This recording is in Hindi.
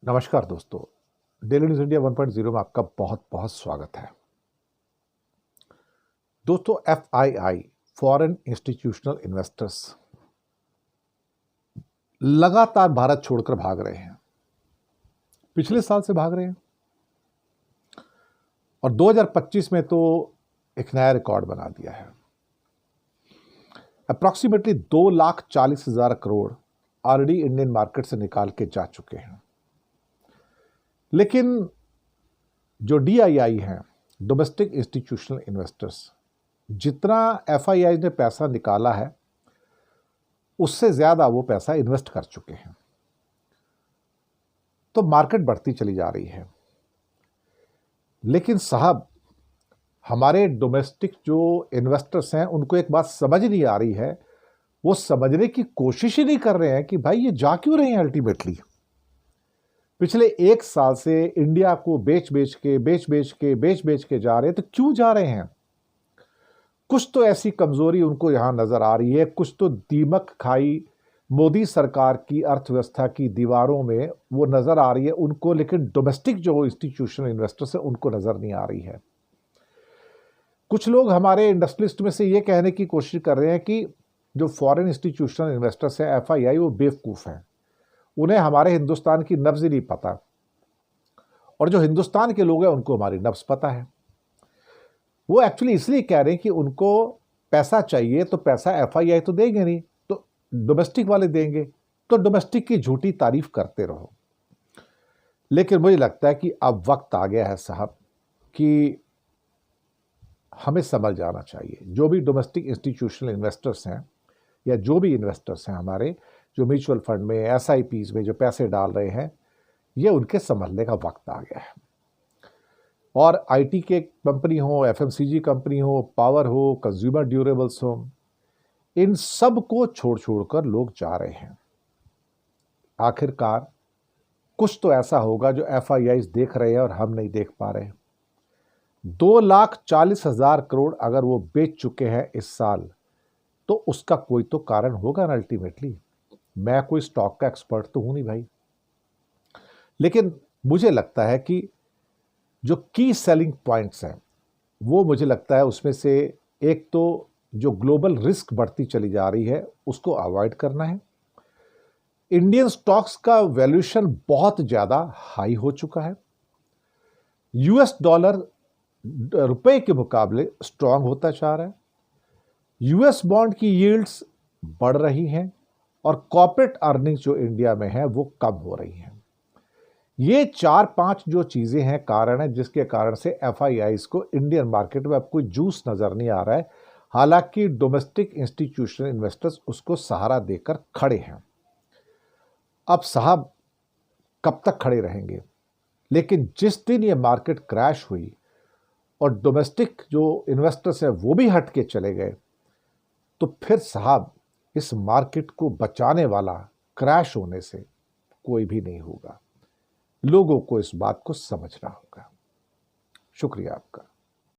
नमस्कार दोस्तों, डेली न्यूज़ इंडिया 1.0 में आपका बहुत बहुत स्वागत है। दोस्तों, FII फॉरेन इंस्टीट्यूशनल इन्वेस्टर्स लगातार भारत छोड़कर भाग रहे हैं। पिछले साल से भाग रहे हैं और 2025 में तो एक नया रिकॉर्ड बना दिया है। Approximately 2,40,000 crore already Indian market से निकाल के जा चुके हैं। लेकिन जो DII हैं, डोमेस्टिक इंस्टीट्यूशनल इन्वेस्टर्स, जितना FII ने पैसा निकाला है उससे ज़्यादा वो पैसा इन्वेस्ट कर चुके हैं। तो मार्केट बढ़ती चली जा रही है। लेकिन साहब, हमारे डोमेस्टिक जो इन्वेस्टर्स हैं उनको एक बात समझ नहीं आ रही है। वो समझने की कोशिश ही नहीं कर रहे हैं कि भाई ये जा क्यों रहे हैं। अल्टीमेटली पिछले एक साल से इंडिया को बेच बेच के जा रहे हैं। तो क्यों जा रहे हैं? कुछ तो ऐसी कमजोरी उनको यहां नजर आ रही है, कुछ तो दीमक खाई मोदी सरकार की अर्थव्यवस्था की दीवारों में वो नजर आ रही है उनको। लेकिन डोमेस्टिक जो इंस्टीट्यूशनल इन्वेस्टर्स है उनको नजर नहीं आ रही है। कुछ लोग हमारे इंडस्ट्रियलिस्ट में से ये कहने की कोशिश कर रहे हैं कि जो फॉरेन इंस्टीट्यूशनल इन्वेस्टर्स है FII, वो बेवकूफ हैं, उन्हें हमारे हिंदुस्तान की नब्ज ही नहीं पता, और जो हिंदुस्तान के लोग हैं उनको हमारी नब्ज पता है। वो एक्चुअली इसलिए कह रहे हैं कि उनको पैसा चाहिए, तो पैसा FII तो देंगे नहीं, तो डोमेस्टिक वाले देंगे। तो डोमेस्टिक की झूठी तारीफ करते रहो। लेकिन मुझे लगता है कि अब वक्त आ गया है साहब कि हमें समझ जाना चाहिए। जो भी डोमेस्टिक इंस्टीट्यूशनल इन्वेस्टर्स हैं या जो भी इन्वेस्टर्स हैं हमारे, जो म्यूचुअल फंड में, SIPs में जो पैसे डाल रहे हैं, ये उनके संभलने का वक्त आ गया है। और IT के कंपनी हो, FMCG कंपनी हो, पावर हो, कंज्यूमर ड्यूरेबल्स हो, इन सब को छोड़ छोड़कर लोग जा रहे हैं। आखिरकार कुछ तो ऐसा होगा जो FIIs देख रहे हैं और हम नहीं देख पा रहे हैं। 2,40,000 करोड़ अगर वो बेच चुके हैं इस साल, तो उसका कोई तो कारण होगा ना। अल्टीमेटली मैं कोई स्टॉक का एक्सपर्ट तो हूं नहीं भाई, लेकिन मुझे लगता है कि जो की सेलिंग पॉइंट्स हैं वो, मुझे लगता है उसमें से एक तो जो ग्लोबल रिस्क बढ़ती चली जा रही है उसको अवॉइड करना है। इंडियन स्टॉक्स का वैल्यूएशन बहुत ज्यादा हाई हो चुका है। US डॉलर रुपए के मुकाबले स्ट्रांग होता जा रहा है। US बॉन्ड की यील्ड्स बढ़ रही हैं और कॉर्पोरेट अर्निंग्स जो इंडिया में है वो कम हो रही हैं। ये 4-5 जो चीजें हैं, कारण है जिसके कारण से FIIs को इंडियन मार्केट में अब कोई जूस नजर नहीं आ रहा है। हालांकि डोमेस्टिक इंस्टीट्यूशनल इन्वेस्टर्स उसको सहारा देकर खड़े हैं। अब साहब, कब तक खड़े रहेंगे? लेकिन जिस दिन ये मार्केट क्रैश हुई और डोमेस्टिक जो इन्वेस्टर्स हैं वो भी हट के चले गए, तो फिर साहब इस मार्केट को बचाने वाला क्रैश होने से कोई भी नहीं होगा। लोगों को इस बात को समझना होगा। शुक्रिया आपका।